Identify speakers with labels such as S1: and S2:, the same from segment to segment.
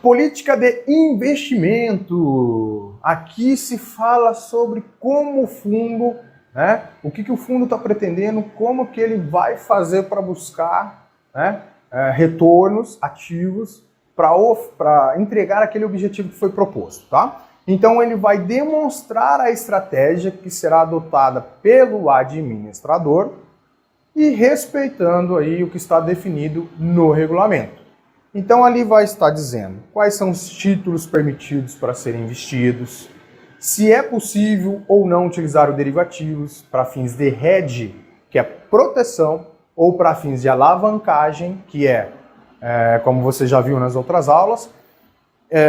S1: Política de investimento. Aqui se fala sobre como o fundo, o que o fundo está pretendendo, como que ele vai fazer para buscar retornos ativos para entregar aquele objetivo que foi proposto, tá? Então ele vai demonstrar a estratégia que será adotada pelo administrador e respeitando aí o que está definido no regulamento. Então ali vai estar dizendo quais são os títulos permitidos para serem investidos, se é possível ou não utilizar os derivativos para fins de hedge, que é proteção, ou para fins de alavancagem, que como você já viu nas outras aulas,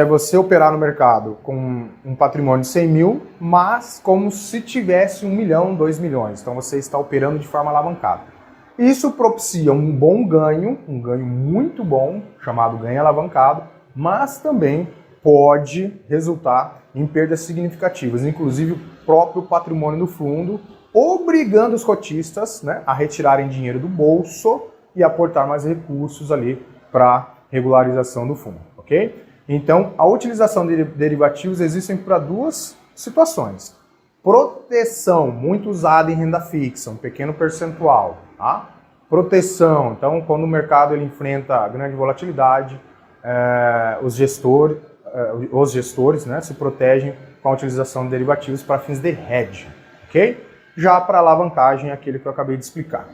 S1: você operar no mercado com um patrimônio de 100 mil, mas como se tivesse 1 milhão, 2 milhões. Então você está operando de forma alavancada. Isso propicia um bom ganho, um ganho muito bom, chamado ganho alavancado, mas também pode resultar em perdas significativas, inclusive o próprio patrimônio do fundo, obrigando os cotistas a retirarem dinheiro do bolso e aportar mais recursos ali para regularização do fundo, ok? Então, a utilização de derivativos existem para duas situações. Proteção, muito usada em renda fixa, um pequeno percentual. Tá? Proteção, então quando o mercado ele enfrenta grande volatilidade, os gestores se protegem com a utilização de derivativos para fins de hedge. Okay? Já para alavancagem, aquele que eu acabei de explicar.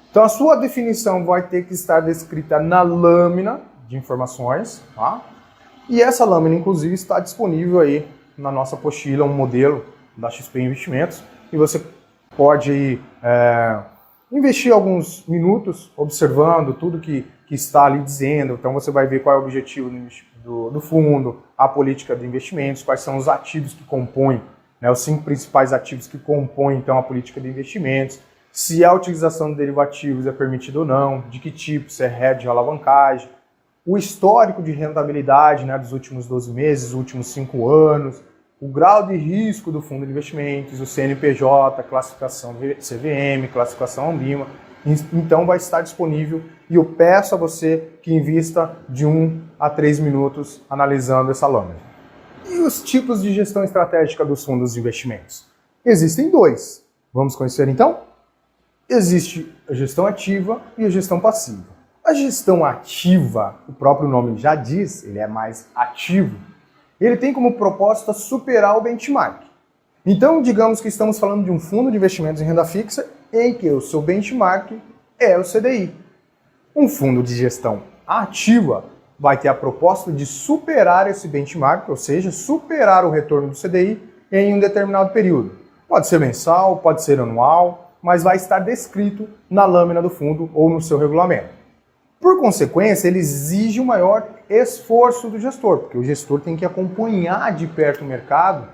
S1: Então a sua definição vai ter que estar descrita na lâmina de informações, tá? E essa lâmina, inclusive, está disponível aí na nossa apostila, um modelo da XP Investimentos, e você pode investir alguns minutos observando tudo que está ali dizendo. Então você vai ver qual é o objetivo do fundo, a política de investimentos, quais são os ativos que compõem, os 5 principais ativos que compõem então a política de investimentos, se a utilização de derivativos é permitida ou não, de que tipo, se é hedge ou alavancagem, o histórico de rentabilidade dos últimos 12 meses, últimos 5 anos, o grau de risco do fundo de investimentos, o CNPJ, classificação CVM, classificação Ambima. Então vai estar disponível e eu peço a você que invista de 1 a 3 minutos analisando essa lâmina. E os tipos de gestão estratégica dos fundos de investimentos? Existem 2. Vamos conhecer então? Existe a gestão ativa e a gestão passiva. A gestão ativa, o próprio nome já diz, ele é mais ativo. Ele tem como proposta superar o benchmark. Então, digamos que estamos falando de um fundo de investimentos em renda fixa em que o seu benchmark é o CDI. Um fundo de gestão ativa vai ter a proposta de superar esse benchmark, ou seja, superar o retorno do CDI em um determinado período. Pode ser mensal, pode ser anual, mas vai estar descrito na lâmina do fundo ou no seu regulamento. Por consequência, ele exige um maior esforço do gestor, porque o gestor tem que acompanhar de perto o mercado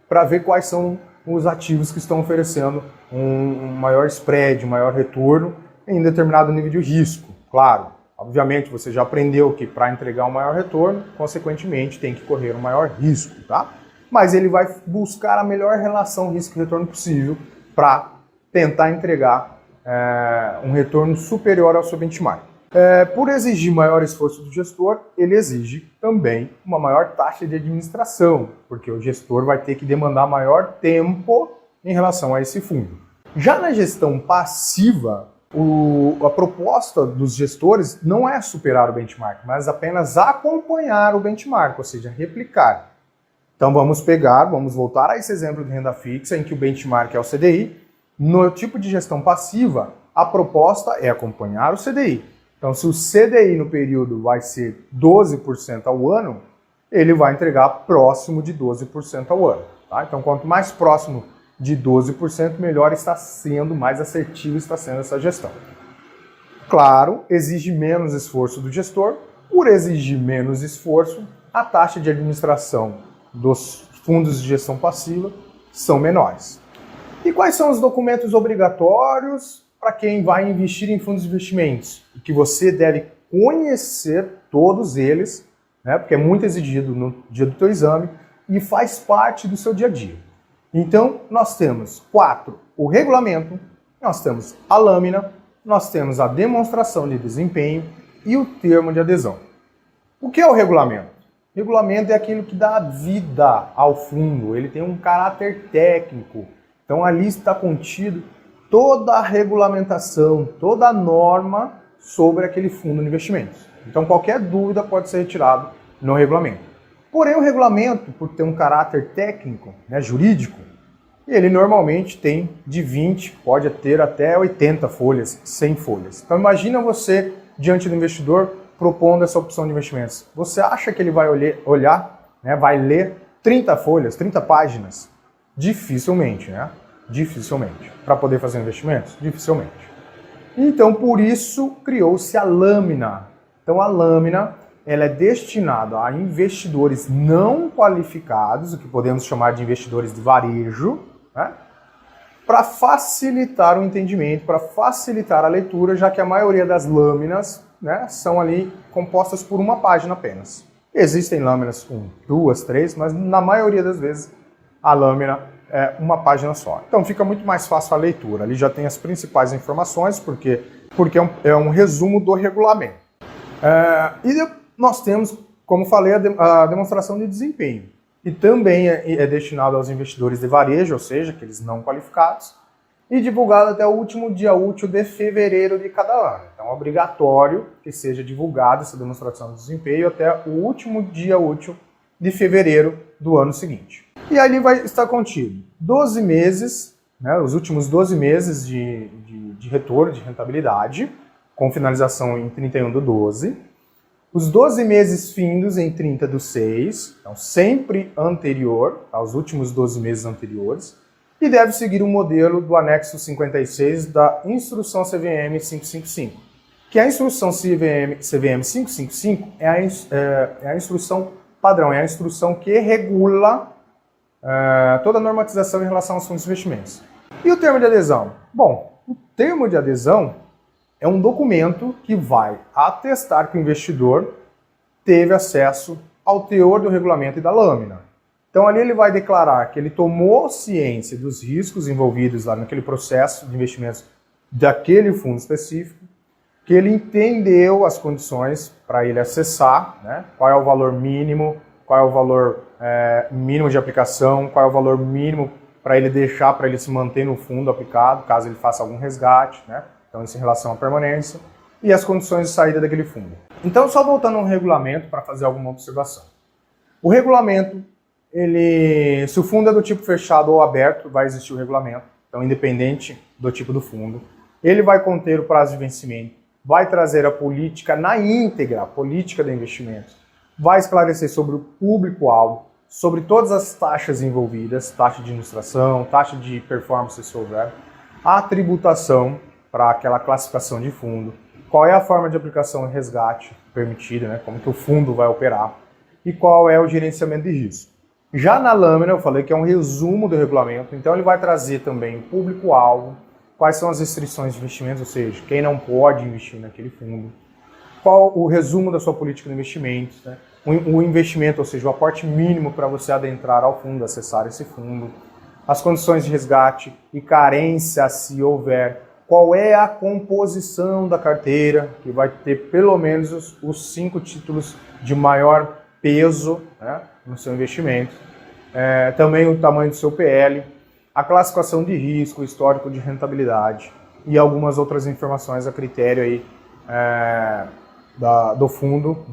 S1: para ver quais são os ativos que estão oferecendo um maior spread, um maior retorno em determinado nível de risco. Claro, obviamente você já aprendeu que para entregar um maior retorno, consequentemente tem que correr um maior risco, tá? Mas ele vai buscar a melhor relação risco-retorno possível para tentar entregar um retorno superior ao seu benchmark. Por exigir maior esforço do gestor, ele exige também uma maior taxa de administração, porque o gestor vai ter que demandar maior tempo em relação a esse fundo. Já na gestão passiva, a proposta dos gestores não é superar o benchmark, mas apenas acompanhar o benchmark, ou seja, replicar. Então vamos voltar a esse exemplo de renda fixa em que o benchmark é o CDI. No tipo de gestão passiva, a proposta é acompanhar o CDI. Então, se o CDI no período vai ser 12% ao ano, ele vai entregar próximo de 12% ao ano. Tá? Então, quanto mais próximo de 12%, melhor está sendo, mais assertivo está sendo essa gestão. Claro, exige menos esforço do gestor. Por exigir menos esforço, a taxa de administração dos fundos de gestão passiva são menores. E quais são os documentos obrigatórios para quem vai investir em fundos de investimentos? E que você deve conhecer todos eles né? Porque é muito exigido no dia do teu exame e faz parte do seu dia a dia. Então, nós temos 4, o regulamento, nós temos a lâmina, nós temos a demonstração de desempenho e o termo de adesão. O que é o regulamento? O regulamento é aquilo que dá vida ao fundo, ele tem um caráter técnico. Então, ali está contido toda a regulamentação, toda a norma sobre aquele fundo de investimentos. Então, qualquer dúvida pode ser retirada no regulamento. Porém, o regulamento, por ter um caráter técnico, né, jurídico, ele normalmente tem de 20, pode ter até 80 folhas, 100 folhas. Então, imagina você, diante do investidor, propondo essa opção de investimentos. Você acha que ele vai olhar, né, vai ler 30 folhas, 30 páginas? Dificilmente, né? Dificilmente. Para poder fazer investimentos? Dificilmente. Então, por isso, criou-se a lâmina. Então, a lâmina ela é destinada a investidores não qualificados, o que podemos chamar de investidores de varejo, né? Para facilitar o entendimento, para facilitar a leitura, já que a maioria das lâminas, né, são ali compostas por uma página apenas. Existem lâminas com 2, 3, mas na maioria das vezes a lâmina é uma página só. Então fica muito mais fácil a leitura. Ali já tem as principais informações, porque é um resumo do regulamento. E nós temos, como falei, a demonstração de desempenho. E também é destinado aos investidores de varejo, ou seja, aqueles não qualificados, e divulgado até o último dia útil de fevereiro de cada ano. Então é obrigatório que seja divulgada essa demonstração de desempenho até o último dia útil de fevereiro do ano seguinte. E ali vai estar contido 12 meses, né, os últimos 12 meses de retorno, de rentabilidade, com finalização em 31/12. Os 12 meses findos em 30/6, então sempre anterior, aos últimos 12 meses anteriores, e deve seguir o modelo do anexo 56 da Instrução CVM 555. Que a Instrução CVM 555 é a instrução padrão, é a instrução que regula toda a normatização em relação aos fundos de investimentos. E o termo de adesão? Bom, o termo de adesão é um documento que vai atestar que o investidor teve acesso ao teor do regulamento e da lâmina. Então ali ele vai declarar que ele tomou ciência dos riscos envolvidos lá naquele processo de investimentos daquele fundo específico, que ele entendeu as condições para ele acessar, né, qual é o valor mínimo, qual é o valor mínimo de aplicação, qual é o valor mínimo para ele deixar, para ele se manter no fundo aplicado, caso ele faça algum resgate, né? Então isso em relação à permanência, e as condições de saída daquele fundo. Então só voltando ao regulamento para fazer alguma observação. O regulamento, se o fundo é do tipo fechado ou aberto, vai existir o regulamento, então independente do tipo do fundo. Ele vai conter o prazo de vencimento, vai trazer a política na íntegra, a política de investimentos, vai esclarecer sobre o público-alvo, sobre todas as taxas envolvidas, taxa de administração, taxa de performance se houver, a tributação para aquela classificação de fundo, qual é a forma de aplicação e resgate permitida, né, como que o fundo vai operar, e qual é o gerenciamento de risco. Já na lâmina eu falei que é um resumo do regulamento, então ele vai trazer também o público-alvo, quais são as restrições de investimentos, ou seja, quem não pode investir naquele fundo, qual o resumo da sua política de investimentos, né? O investimento, ou seja, o aporte mínimo para você adentrar ao fundo, acessar esse fundo, as condições de resgate e carência, se houver, qual é a composição da carteira, que vai ter pelo menos os 5 títulos de maior peso, né, no seu investimento, também o tamanho do seu PL, a classificação de risco, o histórico de rentabilidade e algumas outras informações a critério aí, do fundo,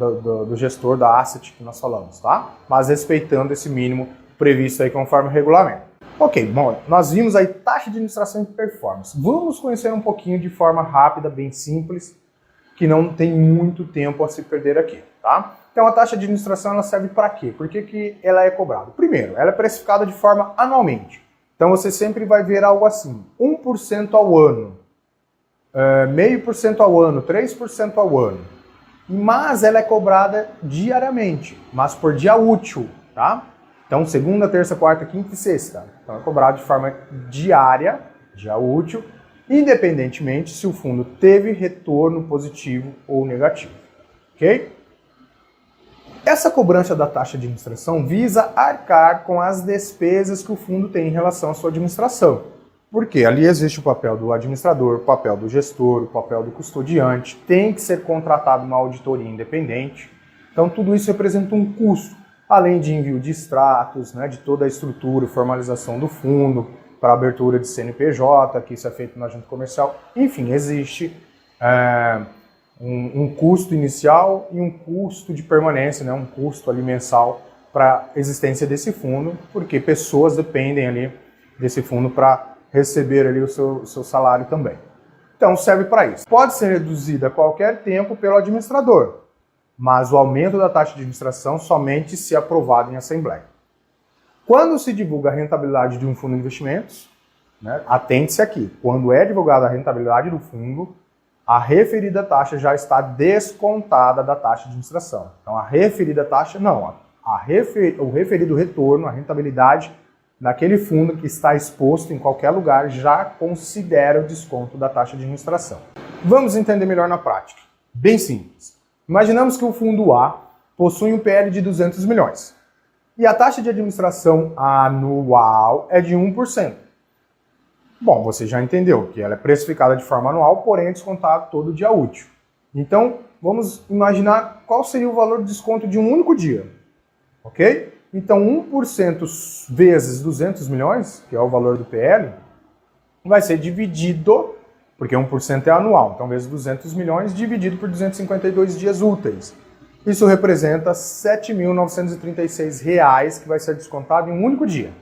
S1: do gestor, da asset que nós falamos, tá? Mas respeitando esse mínimo previsto aí conforme o regulamento. Ok, bom, nós vimos aí taxa de administração e performance. Vamos conhecer um pouquinho de forma rápida, bem simples, que não tem muito tempo a se perder aqui, tá? Então a taxa de administração ela serve para quê? Por que ela é cobrada? Primeiro, ela é precificada de forma anualmente. Então você sempre vai ver algo assim, 1% ao ano, 0,5% ao ano, 3% ao ano. Mas ela é cobrada diariamente, mas por dia útil, tá? Então segunda, terça, quarta, quinta e sexta. Então é cobrado de forma diária, dia útil, independentemente se o fundo teve retorno positivo ou negativo, ok? Essa cobrança da taxa de administração visa arcar com as despesas que o fundo tem em relação à sua administração. Porque ali existe o papel do administrador, o papel do gestor, o papel do custodiante, tem que ser contratado uma auditoria independente. Então tudo isso representa um custo, além de envio de extratos, né, de toda a estrutura e formalização do fundo, para abertura de CNPJ, que isso é feito na junta comercial. Enfim, existe um custo inicial e um custo de permanência, né, um custo ali mensal para a existência desse fundo, porque pessoas dependem ali desse fundo para receber ali o seu salário também. Então serve para isso. Pode ser reduzida a qualquer tempo pelo administrador, mas o aumento da taxa de administração somente se aprovado em assembleia. Quando se divulga a rentabilidade de um fundo de investimentos, né, atente-se aqui, quando é divulgada a rentabilidade do fundo, a referida taxa já está descontada da taxa de administração. Então a referida taxa, não, o referido retorno, a rentabilidade daquele fundo que está exposto em qualquer lugar já considera o desconto da taxa de administração. Vamos entender melhor na prática. Bem simples. Imaginamos que o fundo A possui um PL de 200 milhões e a taxa de administração anual é de 1%. Bom, você já entendeu que ela é precificada de forma anual, porém é descontado todo dia útil. Então, vamos imaginar qual seria o valor de desconto de um único dia. Ok? Então, 1% vezes 200 milhões, que é o valor do PL, vai ser dividido, porque 1% é anual, então vezes 200 milhões dividido por 252 dias úteis. Isso representa R$ 7.936 que vai ser descontado em um único dia.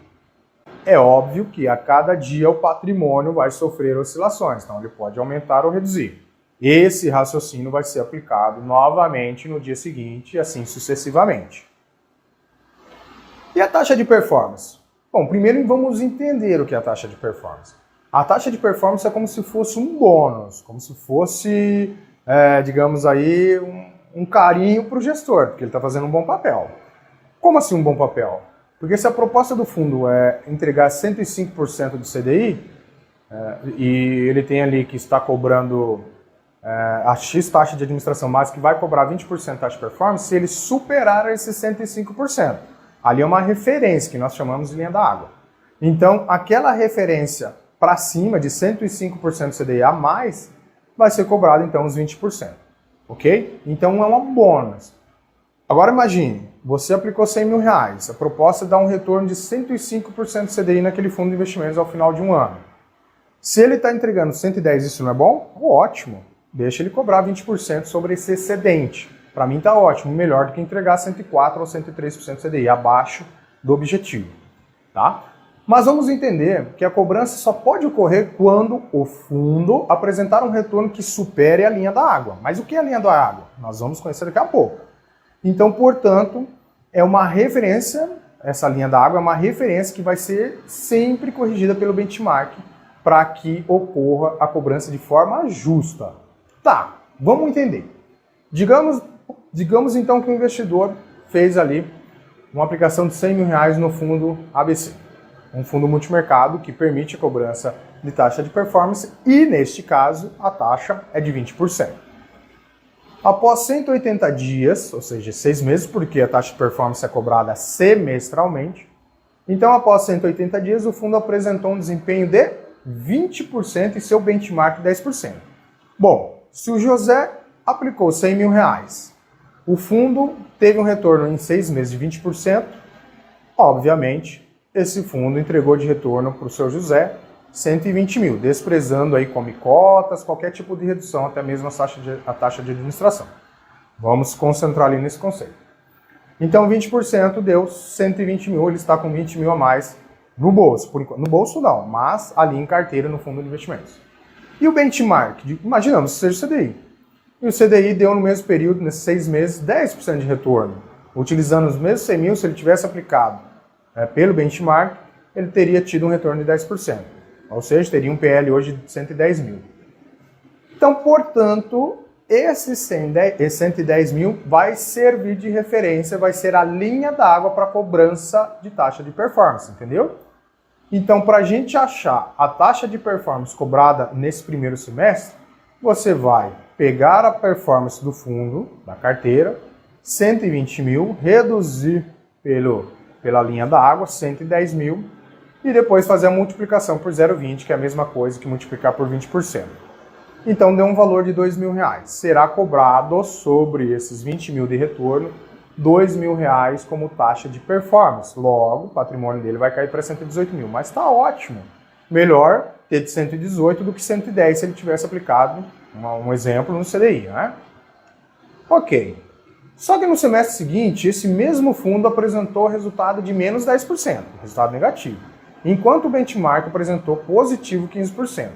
S1: É óbvio que a cada dia o patrimônio vai sofrer oscilações, então ele pode aumentar ou reduzir. Esse raciocínio vai ser aplicado novamente no dia seguinte e assim sucessivamente. E a taxa de performance? Bom, primeiro vamos entender o que é a taxa de performance. A taxa de performance é como se fosse um bônus, como se fosse, digamos aí, um carinho para o gestor, porque ele está fazendo um bom papel. Como assim um bom papel? Porque se a proposta do fundo é entregar 105% do CDI, e ele tem ali que está cobrando a X taxa de administração, mas que vai cobrar 20% de taxa de performance, se ele superar esses 105%. Ali é uma referência, que nós chamamos de linha da água. Então, aquela referência para cima de 105% do CDI a mais, vai ser cobrado, então, os 20%. Ok? Então, é uma bônus. Agora, imagine, você aplicou R$100 mil, a proposta dá um retorno de 105% do CDI naquele fundo de investimentos ao final de um ano. Se ele está entregando 110, isso não é bom? Ótimo. Deixa ele cobrar 20% sobre esse excedente. Para mim está ótimo, melhor do que entregar 104% ou 103% CDI, abaixo do objetivo. Tá? Mas vamos entender que a cobrança só pode ocorrer quando o fundo apresentar um retorno que supere a linha da água. Mas o que é a linha da água? Nós vamos conhecer daqui a pouco. Então, portanto, é uma referência, essa linha da água é uma referência que vai ser sempre corrigida pelo benchmark para que ocorra a cobrança de forma justa. Tá, vamos entender. Digamos então que o investidor fez ali uma aplicação de R$100 mil no fundo ABC, um fundo multimercado que permite a cobrança de taxa de performance e, neste caso, a taxa é de 20%. Após 180 dias, ou seja, 6 meses, porque a taxa de performance é cobrada semestralmente, então após 180 dias o fundo apresentou um desempenho de 20% e seu benchmark 10%. Bom, se o José aplicou R$100 mil, o fundo teve um retorno em 6 meses de 20%, obviamente, esse fundo entregou de retorno para o seu José 120 mil, desprezando aí come cotas, qualquer tipo de redução, até mesmo a taxa de administração. Vamos concentrar ali nesse conceito. Então 20% deu 120 mil, ele está com 20 mil a mais no bolso. Por enquanto, no bolso não, mas ali em carteira no fundo de investimentos. E o benchmark, imaginamos que seja o CDI. E o CDI deu no mesmo período, nesses 6 meses, 10% de retorno. Utilizando os mesmos 100 mil, se ele tivesse aplicado pelo benchmark, ele teria tido um retorno de 10%. Ou seja, teria um PL hoje de 110 mil. Então, portanto, esse 110 mil vai servir de referência, vai ser a linha d'água para cobrança de taxa de performance, entendeu? Então, para a gente achar a taxa de performance cobrada nesse primeiro semestre, você vai pegar a performance do fundo, da carteira, 120 mil, reduzir pela linha da água, 110 mil, e depois fazer a multiplicação por 0,20, que é a mesma coisa que multiplicar por 20%. Então deu um valor de R$2.000. Será cobrado sobre esses 20 mil de retorno R$2.000 como taxa de performance. Logo, o patrimônio dele vai cair para 118 mil. Mas está ótimo. Melhor ter de 118 do que 110 se ele tivesse aplicado um exemplo no CDI, né? Ok. Só que no semestre seguinte, esse mesmo fundo apresentou resultado de menos 10%, resultado negativo, enquanto o benchmark apresentou positivo 15%.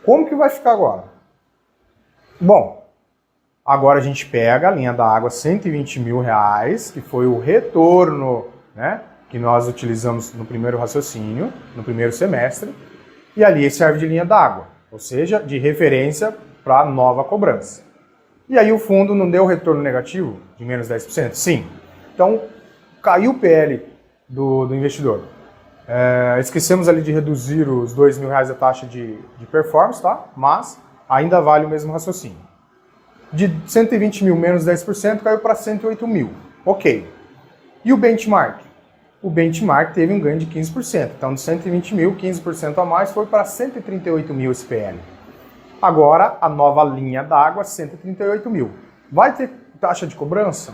S1: Como que vai ficar agora? Bom, agora a gente pega a linha da água R$120 mil, que foi o retorno, né, que nós utilizamos no primeiro raciocínio, no primeiro semestre, e ali serve de linha d'água, ou seja, de referência para a nova cobrança. E aí o fundo não deu retorno negativo de menos 10%? Sim. Então, caiu o PL do investidor. Esquecemos ali de reduzir os R$2.000 a taxa de performance, tá? Mas ainda vale o mesmo raciocínio. De 120 mil menos 10% caiu para 108 mil. Ok. E o benchmark? O benchmark teve um ganho de 15%. Então, de 120 mil, 15% a mais foi para 138 mil esse PL. Agora, a nova linha d'água, 138 mil. Vai ter taxa de cobrança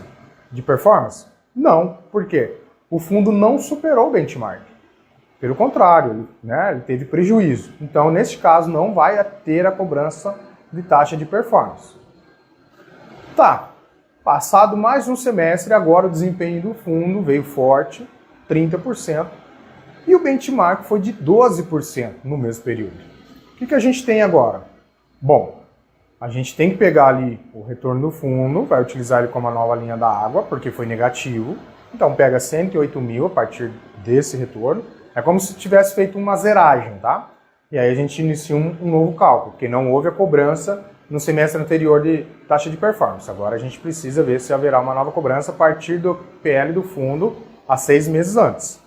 S1: de performance? Não. Por quê? O fundo não superou o benchmark. Pelo contrário, ele teve prejuízo. Então, neste caso, não vai ter a cobrança de taxa de performance. Tá. Passado mais um semestre, agora o desempenho do fundo veio forte, 30%, e o benchmark foi de 12% no mesmo período. O que a gente tem agora? Bom, a gente tem que pegar ali o retorno do fundo, vai utilizar ele como a nova linha da água, porque foi negativo. Então pega 108 mil a partir desse retorno. É como se tivesse feito uma zeragem, tá? E aí a gente inicia um novo cálculo, porque não houve a cobrança no semestre anterior de taxa de performance. Agora a gente precisa ver se haverá uma nova cobrança a partir do PL do fundo há 6 meses antes.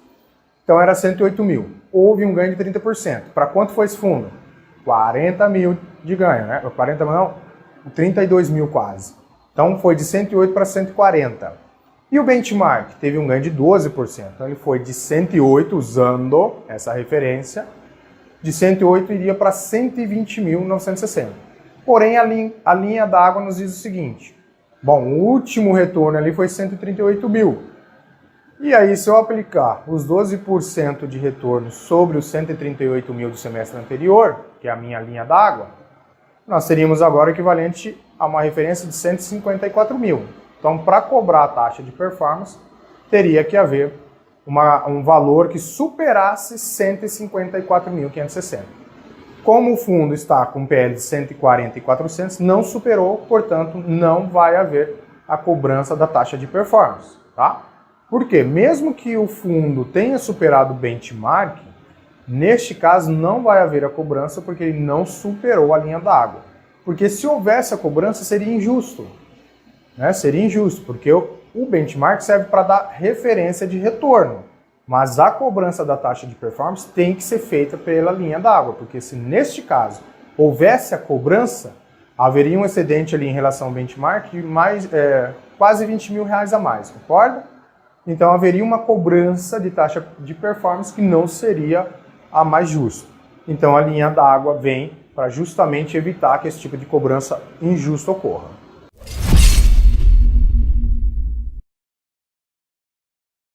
S1: Então era 108 mil. Houve um ganho de 30%. Para quanto foi esse fundo? 40 mil de ganho, né? 40 não, 32 mil quase. Então foi de 108 para 140. E o benchmark teve um ganho de 12%. Então ele foi de 108, usando essa referência, de 108 iria para 120.960. Porém, a linha d'água nos diz o seguinte. Bom, o último retorno ali foi 138 mil. E aí, se eu aplicar os 12% de retorno sobre os 138 mil do semestre anterior, que é a minha linha d'água, nós teríamos agora o equivalente a uma referência de 154 mil. Então, para cobrar a taxa de performance, teria que haver um valor que superasse 154.560. Como o fundo está com PL de 140 e 400, não superou, portanto, não vai haver a cobrança da taxa de performance, tá? Porque mesmo que o fundo tenha superado o benchmark, neste caso não vai haver a cobrança porque ele não superou a linha d'água. Porque se houvesse a cobrança seria injusto. Né? Seria injusto, porque o benchmark serve para dar referência de retorno. Mas a cobrança da taxa de performance tem que ser feita pela linha d'água, porque se neste caso houvesse a cobrança, haveria um excedente ali em relação ao benchmark de quase 20 mil reais a mais, concorda? Então haveria uma cobrança de taxa de performance que não seria a mais justa. Então a linha d'água vem para justamente evitar que esse tipo de cobrança injusta ocorra.